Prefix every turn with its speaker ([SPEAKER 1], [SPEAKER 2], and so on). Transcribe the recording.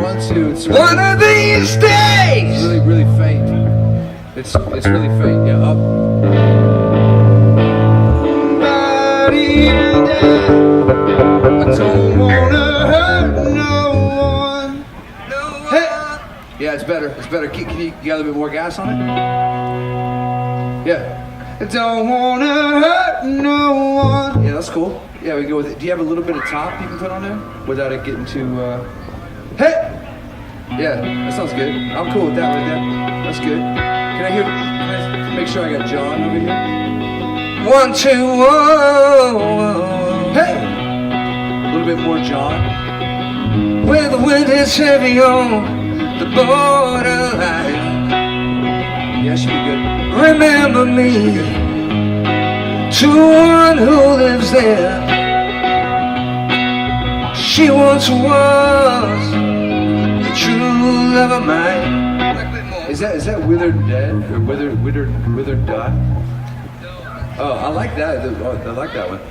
[SPEAKER 1] 1, 2. It's
[SPEAKER 2] One of these days.
[SPEAKER 1] really, really faint. It's really faint. Yeah, up.
[SPEAKER 2] Somebody died. I don't wanna hurt no one.
[SPEAKER 1] Hey. Yeah, it's better. It's better. Can you got a little bit more gas on it? Yeah.
[SPEAKER 2] I don't wanna hurt no one.
[SPEAKER 1] Yeah, that's cool. Yeah, we can go with it. Do you have a little bit of top you can put on there without it getting too? Hey. Yeah, that sounds good. I'm cool with that right there. That's good. Can I make sure I got John over here?
[SPEAKER 2] 1, 2, 1.
[SPEAKER 1] Hey! A little bit more John.
[SPEAKER 2] Where the wind is heavy on the borderline.
[SPEAKER 1] Yeah, should be good.
[SPEAKER 2] Remember me to one who lives there. She once was the true love of mine.
[SPEAKER 1] Is that withered dead or withered dot? Oh, I like that. I like that one.